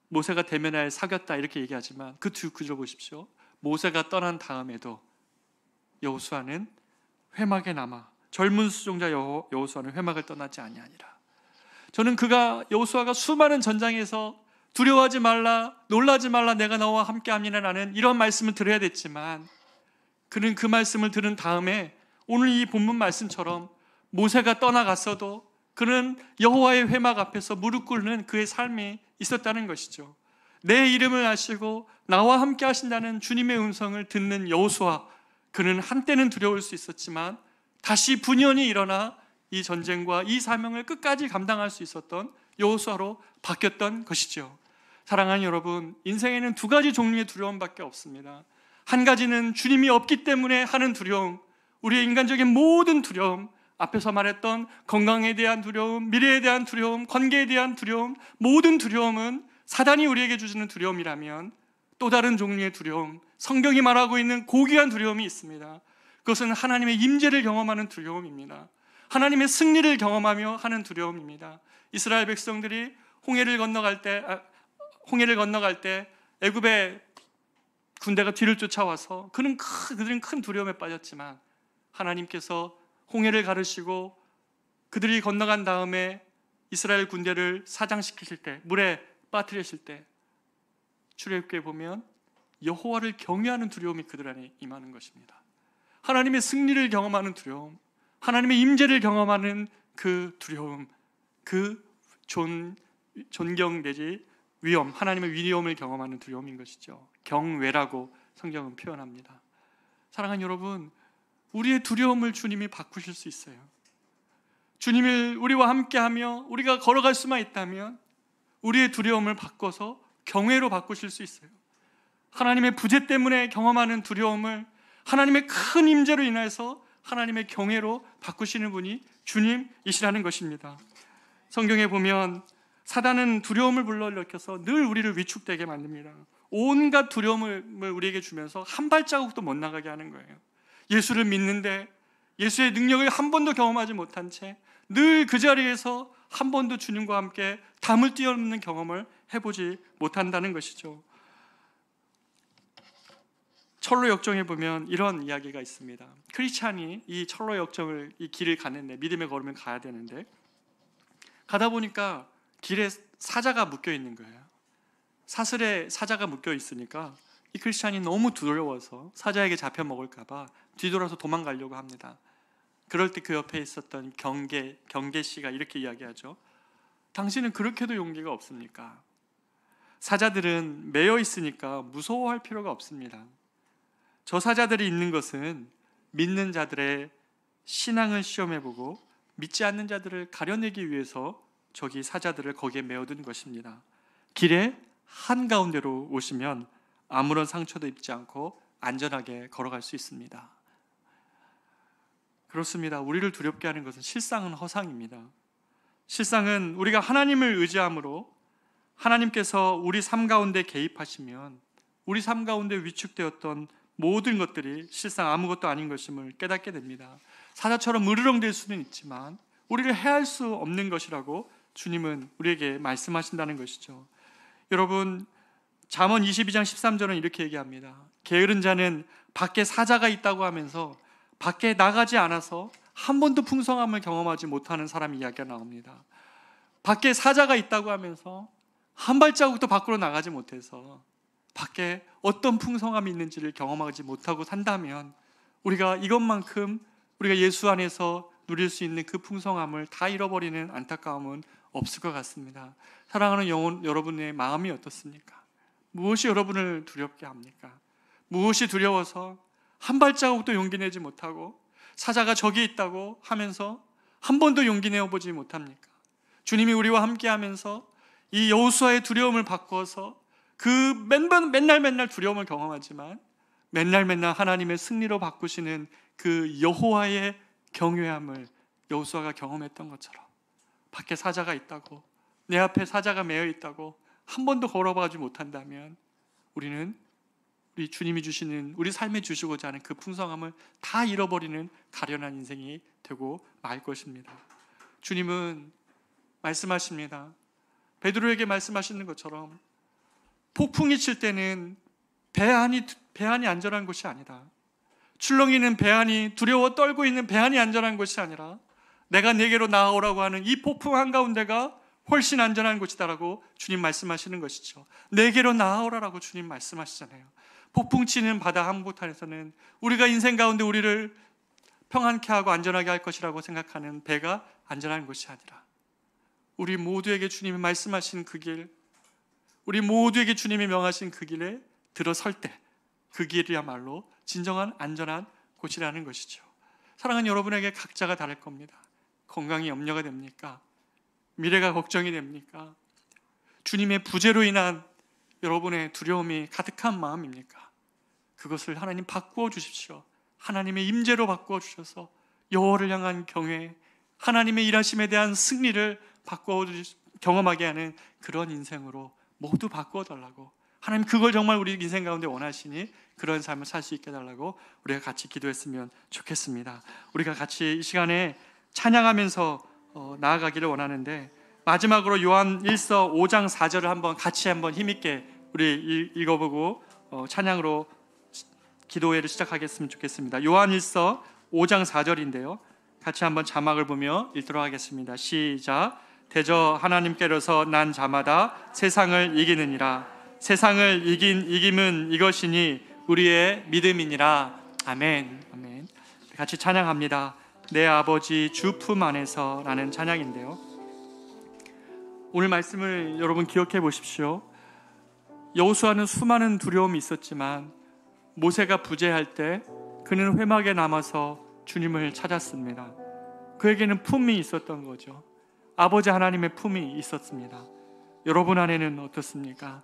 모세가 대면하여 사귀었다 이렇게 얘기하지만 그 두 구절 보십시오. 모세가 떠난 다음에도 여호수아는 회막에 남아 젊은 수종자 여호수아는 회막을 떠나지 아니하니라. 저는 여호수아가 수많은 전장에서 두려워하지 말라, 놀라지 말라, 내가 너와 함께함이라는 이런 말씀을 들어야 됐지만 그는 그 말씀을 들은 다음에 오늘 이 본문 말씀처럼 모세가 떠나갔어도 그는 여호와의 회막 앞에서 무릎 꿇는 그의 삶이 있었다는 것이죠. 내 이름을 아시고 나와 함께 하신다는 주님의 음성을 듣는 여호수아, 그는 한때는 두려울 수 있었지만 다시 분연히 일어나 이 전쟁과 이 사명을 끝까지 감당할 수 있었던 여호수아로 바뀌었던 것이죠. 사랑하는 여러분, 인생에는 두 가지 종류의 두려움밖에 없습니다. 한 가지는 주님이 없기 때문에 하는 두려움, 우리의 인간적인 모든 두려움, 앞에서 말했던 건강에 대한 두려움, 미래에 대한 두려움, 관계에 대한 두려움, 모든 두려움은 사단이 우리에게 주시는 두려움이라면 또 다른 종류의 두려움, 성경이 말하고 있는 고귀한 두려움이 있습니다. 그것은 하나님의 임재를 경험하는 두려움입니다. 하나님의 승리를 경험하며 하는 두려움입니다. 이스라엘 백성들이 홍해를 건너갈 때 애굽의 군대가 뒤를 쫓아와서 그들은 큰 두려움에 빠졌지만 하나님께서 홍해를 가르시고 그들이 건너간 다음에 이스라엘 군대를 사장시키실 때, 물에 빠뜨리실 때 출애굽기에 보면 여호와를 경외하는 두려움이 그들 안에 임하는 것입니다. 하나님의 승리를 경험하는 두려움, 하나님의 임재를 경험하는 그 두려움, 그 존경 내지 위엄, 하나님의 위엄을 경험하는 두려움인 것이죠. 경외라고 성경은 표현합니다. 사랑하는 여러분, 우리의 두려움을 주님이 바꾸실 수 있어요. 주님을 우리와 함께하며 우리가 걸어갈 수만 있다면 우리의 두려움을 바꿔서 경외로 바꾸실 수 있어요. 하나님의 부재 때문에 경험하는 두려움을 하나님의 큰 임재로 인해서 하나님의 경외로 바꾸시는 분이 주님이시라는 것입니다. 성경에 보면 사단은 두려움을 불러일으켜서 늘 우리를 위축되게 만듭니다. 온갖 두려움을 우리에게 주면서 한 발자국도 못 나가게 하는 거예요. 예수를 믿는데 예수의 능력을 한 번도 경험하지 못한 채 늘 그 자리에서 한 번도 주님과 함께 담을 뛰어넘는 경험을 해보지 못한다는 것이죠. 철로 역정에 보면 이런 이야기가 있습니다. 크리스찬이 이 철로 역정을 이 길을 가는데 믿음의 걸음을 가야 되는데 가다 보니까 길에 사자가 묶여 있는 거예요. 사슬에 사자가 묶여 있으니까 이 크리스찬이 너무 두려워서 사자에게 잡혀 먹을까 봐 뒤돌아서 도망가려고 합니다. 그럴 때 그 옆에 있었던 경계 씨가 이렇게 이야기하죠. 당신은 그렇게도 용기가 없습니까? 사자들은 매여 있으니까 무서워할 필요가 없습니다. 저 사자들이 있는 것은 믿는 자들의 신앙을 시험해보고 믿지 않는 자들을 가려내기 위해서 저기 사자들을 거기에 메어둔 것입니다. 길의 한가운데로 오시면 아무런 상처도 입지 않고 안전하게 걸어갈 수 있습니다. 그렇습니다. 우리를 두렵게 하는 것은 실상은 허상입니다. 실상은 우리가 하나님을 의지함으로 하나님께서 우리 삶 가운데 개입하시면 우리 삶 가운데 위축되었던 모든 것들이 실상 아무것도 아닌 것임을 깨닫게 됩니다. 사자처럼 으르렁댈 수는 있지만 우리를 해할 수 없는 것이라고 주님은 우리에게 말씀하신다는 것이죠. 여러분, 잠언 22장 13절은 이렇게 얘기합니다. 게으른 자는 밖에 사자가 있다고 하면서 밖에 나가지 않아서 한 번도 풍성함을 경험하지 못하는 사람 이야기가 나옵니다. 밖에 사자가 있다고 하면서 한 발자국도 밖으로 나가지 못해서 밖에 어떤 풍성함이 있는지를 경험하지 못하고 산다면 우리가 이것만큼 우리가 예수 안에서 누릴 수 있는 그 풍성함을 다 잃어버리는 안타까움은 없을 것 같습니다. 사랑하는 여러분의 마음이 어떻습니까? 무엇이 여러분을 두렵게 합니까? 무엇이 두려워서 한 발자국도 용기 내지 못하고 사자가 저기 있다고 하면서 한 번도 용기 내어보지 못합니까? 주님이 우리와 함께하면서 이 여호수아의 두려움을 바꾸어서 그 맨날 두려움을 경험하지만 맨날 하나님의 승리로 바꾸시는 그 여호와의 경외함을 여호수아가 경험했던 것처럼 밖에 사자가 있다고, 내 앞에 사자가 매여 있다고 한 번도 걸어보지 못한다면 우리는 우리 주님이 주시는, 우리 삶에 주시고자 하는 그 풍성함을 다 잃어버리는 가련한 인생이 되고 말 것입니다. 주님은 말씀하십니다. 베드로에게 말씀하시는 것처럼 폭풍이 칠 때는 배안이 안전한 곳이 아니다. 출렁이는 배안이, 두려워 떨고 있는 배안이 안전한 곳이 아니라 내가 내게로 나아오라고 하는 이 폭풍 한가운데가 훨씬 안전한 곳이다라고 주님 말씀하시는 것이죠. 내게로 나아오라라고 주님 말씀하시잖아요. 폭풍 치는 바다 한복판에서는 우리가 인생 가운데 우리를 평안케 하고 안전하게 할 것이라고 생각하는 배가 안전한 곳이 아니라 우리 모두에게 주님이 말씀하신 그 길, 우리 모두에게 주님이 명하신 그 길에 들어설 때 그 길이야말로 진정한 안전한 곳이라는 것이죠. 사랑하는 여러분에게 각자가 다를 겁니다. 건강이 염려가 됩니까? 미래가 걱정이 됩니까? 주님의 부재로 인한 여러분의 두려움이 가득한 마음입니까? 그것을 하나님 바꾸어 주십시오. 하나님의 임재로 바꾸어 주셔서 여호와를 향한 경외, 하나님의 일하심에 대한 승리를 바꾸어 경험하게 하는 그런 인생으로 모두 바꾸어 달라고, 하나님 그걸 정말 우리 인생 가운데 원하시니 그런 삶을 살 수 있게 해달라고 우리가 같이 기도했으면 좋겠습니다. 우리가 같이 이 시간에 찬양하면서 나아가기를 원하는데, 마지막으로 요한 1서 5장 4절을 한번 힘있게 우리 읽어보고 찬양으로 기도회를 시작하겠으면 좋겠습니다. 요한 1서 5장 4절인데요, 같이 한번 자막을 보며 읽도록 하겠습니다. 시작. 대저 하나님께로서 난 자마다 세상을 이기느니라. 세상을 이김은 이것이니 우리의 믿음이니라. 아멘. 아멘. 같이 찬양합니다. 내 아버지 주 품 안에서 라는 찬양인데요, 오늘 말씀을 여러분 기억해 보십시오. 여호수아는 수많은 두려움이 있었지만 모세가 부재할 때 그는 회막에 남아서 주님을 찾았습니다. 그에게는 품이 있었던 거죠. 아버지 하나님의 품이 있었습니다. 여러분 안에는 어떻습니까?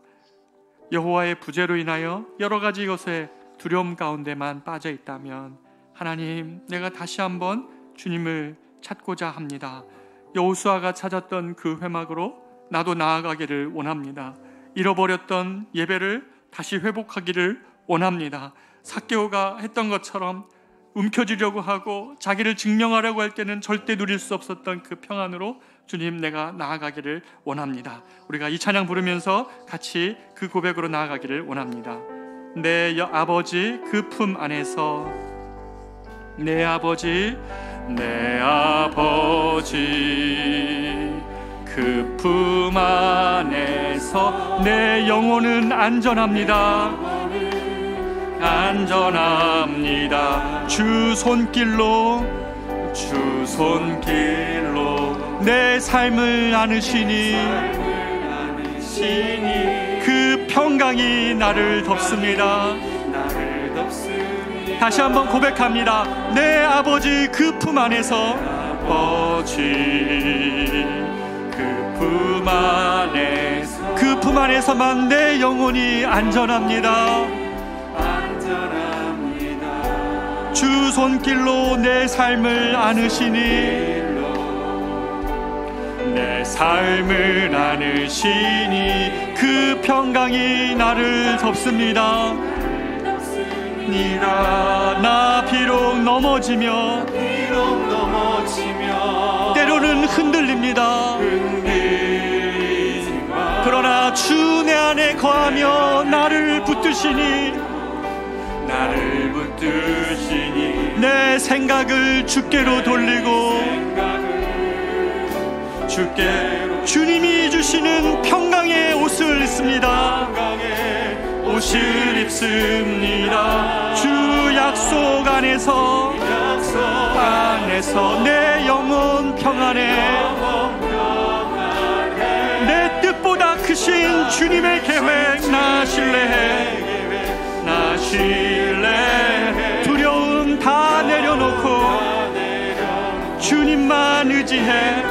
여호와의 부재로 인하여 여러 가지 것에 두려움 가운데만 빠져 있다면, 하나님, 내가 다시 한번 주님을 찾고자 합니다. 여호수아가 찾았던 그 회막으로 나도 나아가기를 원합니다. 잃어버렸던 예배를 다시 회복하기를 원합니다. 삭개오가 했던 것처럼 움켜쥐려고 하고 자기를 증명하려고 할 때는 절대 누릴 수 없었던 그 평안으로 주님, 내가 나아가기를 원합니다. 우리가 이 찬양 부르면서 같이 그 고백으로 나아가기를 원합니다. 내 아버지 그 품 안에서, 내 아버지 그 품 안에서 내 영혼은 안전합니다. 안전합니다. 주 손길로 내 삶을 안으시니 그 평강이 나를 덮습니다. 다시 한번 고백합니다. 내 아버지 그 품 안에서, 그 품 안에서만 내 영혼이 안전합니다. 주 손길로 내 삶을 안으시니, 내 삶을 안으시니 그 평강이 나를 덮습니다. 나 비록 넘어지며 때로는 흔들립니다. 그러나 주 내 안에 거하며 나를 붙드시니 내 생각을 주께로 돌리고 주님이 주시는 평강의 옷을 입습니다. 주 약속 안에서 내 영혼 평안해. 내 뜻보다 크신 주님의 계획 나 신뢰해. 두려움 다 내려놓고 주님만 의지해.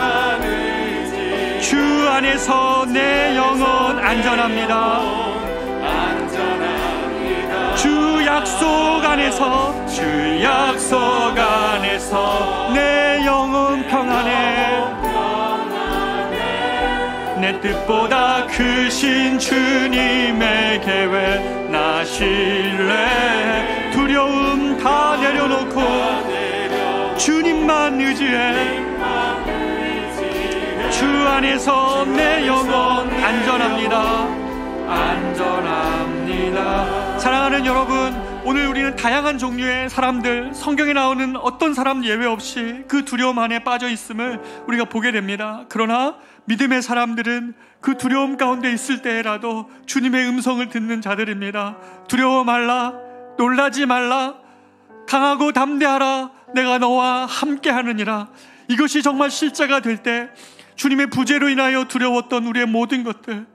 주 안에서 내 영혼 안전합니다. 주 약속 안에서 내 영혼 평안해. 내 뜻보다 크신 주님의 계획 나 신뢰해. 두려움 다 내려놓고 주님만 의지해. 주 안에서 내 영혼 안전합니다. 안전합니다. 사랑하는 여러분, 오늘 우리는 다양한 종류의 사람들, 성경에 나오는 어떤 사람 예외 없이 그 두려움 안에 빠져 있음을 우리가 보게 됩니다. 그러나 믿음의 사람들은 그 두려움 가운데 있을 때라도 주님의 음성을 듣는 자들입니다. 두려워 말라, 놀라지 말라, 강하고 담대하라, 내가 너와 함께 하느니라. 이것이 정말 실제가 될 때 주님의 부재로 인하여 두려웠던 우리의 모든 것들,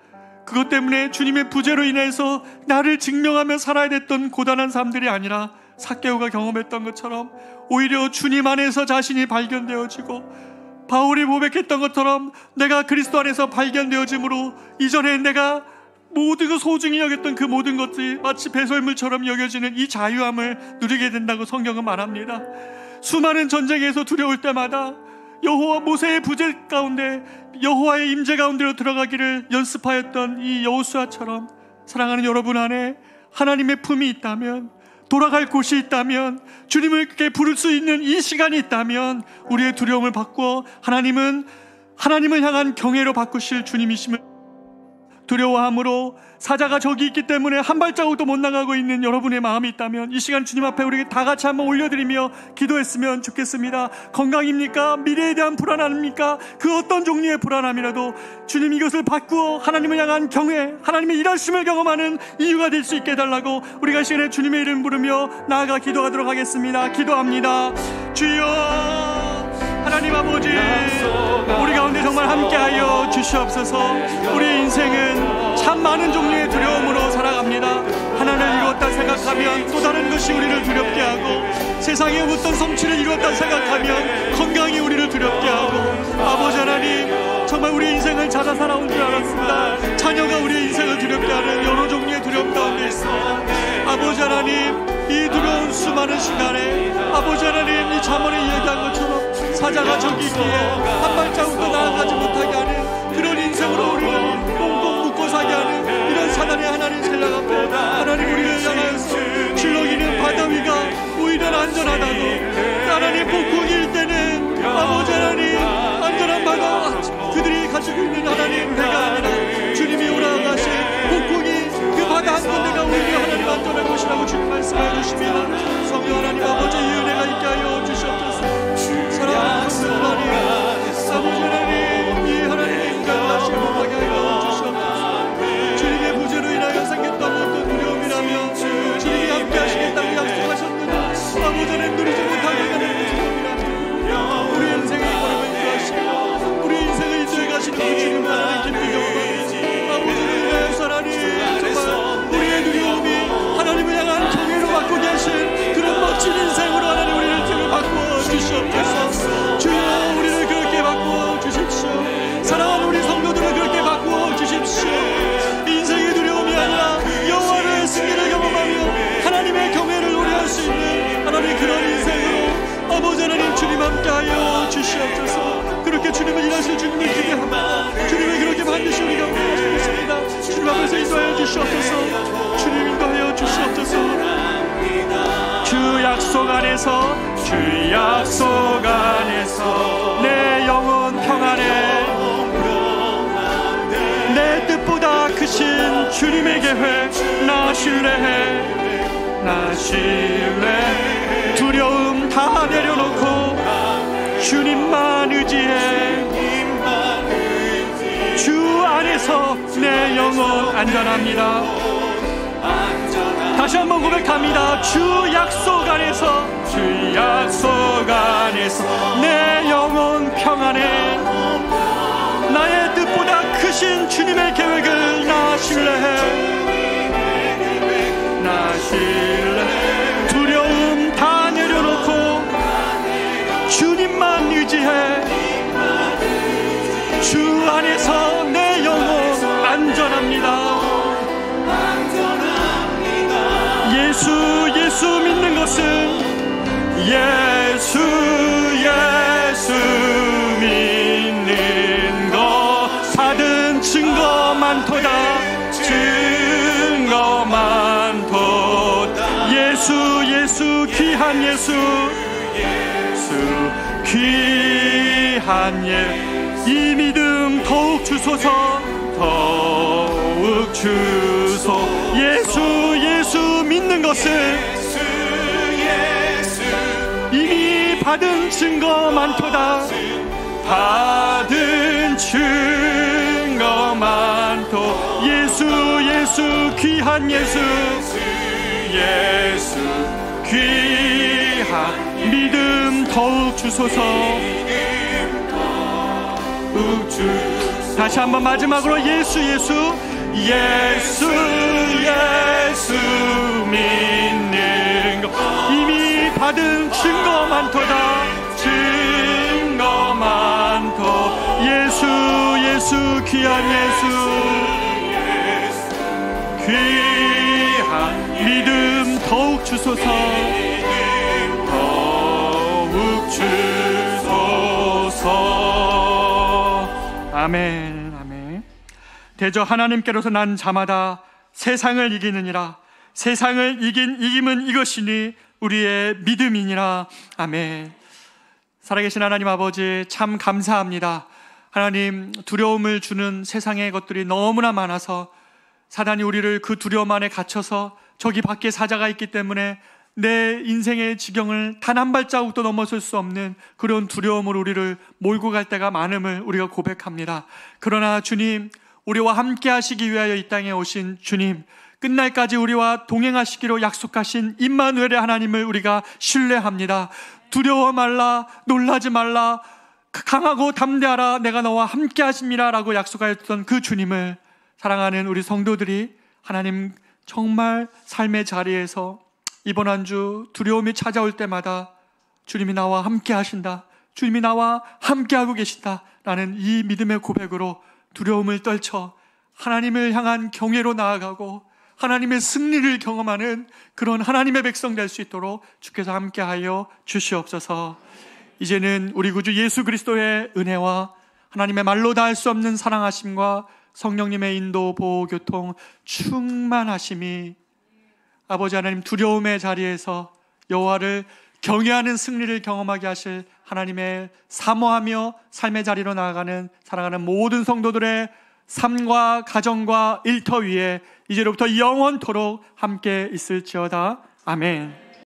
그것 때문에 주님의 부재로 인해서 나를 증명하며 살아야 됐던 고단한 삶들이 아니라 삭개오가 경험했던 것처럼 오히려 주님 안에서 자신이 발견되어지고, 바울이 고백했던 것처럼 내가 그리스도 안에서 발견되어짐으로 이전에 내가 모든 그 소중히 여겼던 그 모든 것들이 마치 배설물처럼 여겨지는 이 자유함을 누리게 된다고 성경은 말합니다. 수많은 전쟁에서 두려울 때마다 여호와 모세의 부재 가운데 여호와의 임재 가운데로 들어가기를 연습하였던 이 여호수아처럼 사랑하는 여러분 안에 하나님의 품이 있다면, 돌아갈 곳이 있다면, 주님을 부를 수 있는 이 시간이 있다면 우리의 두려움을 바꾸어 하나님을 향한 경외로 바꾸실 주님이심을 두려워함으로 사자가 저기 있기 때문에 한 발자국도 못 나가고 있는 여러분의 마음이 있다면 이 시간 주님 앞에 우리 다 같이 한번 올려드리며 기도했으면 좋겠습니다. 건강입니까? 미래에 대한 불안함입니까? 그 어떤 종류의 불안함이라도 주님 이것을 바꾸어 하나님을 향한 경외, 하나님의 일하심을 경험하는 이유가 될 수 있게 해달라고 우리가 이 시간에 주님의 이름 부르며 나아가 기도하도록 하겠습니다. 기도합니다. 주여 하나님 아버지, 우리 가운데 정말 함께하여 주시옵소서. 우리의 인생은 참 많은 종류의 두려움으로 살아갑니다. 하나님을 이루었다 생각하면 또 다른 것이 우리를 두렵게 하고, 세상의 어떤 성취를 이루었다 생각하면 건강이 우리를 두렵게 하고, 아버지 하나님 정말 우리의 인생을 찾아 살아온 줄 알았습니다. 자녀가 우리의 인생을 두렵게 하는 여러 종류의 두려움 가운데 있습니다. 아버지 하나님, 이 두려운 수많은 시간에 아버지 하나님 이 잠언에 이야기한 것처럼 사자가 저기 있기에 한 발자국도 나아가지 못하게 하는 그런 인생으로 우리를 꽁꽁 묶고 사게 하는 이런 사단의 하나님 세력 앞에 하나님 우리를 향하여서 출렁이는 바다 위가 오히려 안전하다고, 하나님 폭풍일 때는 아버지 하나님 안전한 바다 그들이 가지고 있는 하나님 배가 아니라 주님이 오라가신 폭풍이 그 바다 한 군데가 오히려 하나님 안전한 곳이라고 주님 말씀하여 주십니다. 성령 하나님 아버지 이 은혜가 있게 하여 주시옵소서. 사랑하는 성령 하나님 아버지 하나님 이 하나님의 인간을 다시 행복하게 하여 주시옵소서. 주님의 부재로 인하여 생겼던 어떤 두려움이라면 주님이 함께 하시겠다고 약속하셨는데 아버지 하나님 누리지 못하게 하는 두려움이라면 우리 인생을 걸음을 인도하시고 우리 인생을 인도해 가시는 그 주님 하나님 깊이 경험하고, 아버지를 위하여서 하나님 정말 우리의 두려움이 하나님을 향한 경외로 바꾸게 하신 그런 멋진 인생으로 하나님 우리를 지금 바꾸어 주시옵소서. 주여 우리를 그렇게 바꾸어 주십시오. 사랑하는 우리 성도들을 그렇게 바꾸어 주십시오. 인생의 두려움이 아니라 여호와의 승리를 경험하며 하나님의 경외를 노래할 수 있는 하나님 그런 인생으로 아버지 하나님 주님 함께하여 주시옵소서. 그렇게 주님을 일하실 주님을 기대합니다. 주님을 그렇게 반드시 우리가 부르시겠습니다. 주님 앞에서 인도하여 주시옵소서. 주님 인도하여 주시옵소서. 주 약속 안에서, 주 약속 안에서 내 영혼 평안해. 내 뜻보다 크신 주님의 계획 나 신뢰해. 나 신뢰해. 두려움 다 내려놓고 주님만 의지해. 주 안에서 내 영혼 안전합니다. 다시 한번 고백합니다. 주 약속 안에서, 주 약속 안에서 내 영혼 평안해. 나의 뜻보다 크신 주님의 계획을 나 신뢰해. 나 신뢰해. 두려움 다 내려놓고 주님만 의지해. 주 안에서 내 영혼 안전합니다. 예수 믿는 것은 예수 믿는 것 받은 많도다. 증거 많도다. 예수 귀한 예수 귀한 이 믿음 더욱 주소서. 더욱 주소. 예수 믿는 것을 이미 받은 증거 많도다. 받은 증거 많도. 예수 귀한 예수 귀한 믿음 더욱 주소서. 다시 한번 마지막으로 예수 믿는 것 이미 받은 증거 많도다. 증거 많도. 예수 귀한 예수 귀한 믿음 더욱 주소서. 더욱 주소서. 아멘. 대저 하나님께로서 난 자마다 세상을 이기느니라. 세상을 이김은 이것이니 우리의 믿음이니라. 아멘. 살아계신 하나님 아버지, 참 감사합니다. 하나님, 두려움을 주는 세상의 것들이 너무나 많아서 사단이 우리를 그 두려움 안에 갇혀서 저기 밖에 사자가 있기 때문에 내 인생의 지경을 단 한 발자국도 넘어설 수 없는 그런 두려움으로 우리를 몰고 갈 때가 많음을 우리가 고백합니다. 그러나 주님, 우리와 함께 하시기 위하여 이 땅에 오신 주님, 끝날까지 우리와 동행하시기로 약속하신 임마누엘의 하나님을 우리가 신뢰합니다. 두려워 말라, 놀라지 말라, 강하고 담대하라, 내가 너와 함께 하심이라 라고 약속하였던 그 주님을 사랑하는 우리 성도들이 하나님 정말 삶의 자리에서 이번 한 주 두려움이 찾아올 때마다 주님이 나와 함께 하신다, 주님이 나와 함께 하고 계신다 라는 이 믿음의 고백으로 두려움을 떨쳐 하나님을 향한 경외로 나아가고 하나님의 승리를 경험하는 그런 하나님의 백성 될 수 있도록 주께서 함께하여 주시옵소서. 이제는 우리 구주 예수 그리스도의 은혜와 하나님의 말로 다할 수 없는 사랑하심과 성령님의 인도, 보호, 교통, 충만하심이 아버지 하나님 두려움의 자리에서 여호와를 경외하는 승리를 경험하게 하실 하나님의 사모하며 삶의 자리로 나아가는 사랑하는 모든 성도들의 삶과 가정과 일터 위에 이제로부터 영원토록 함께 있을지어다. 아멘.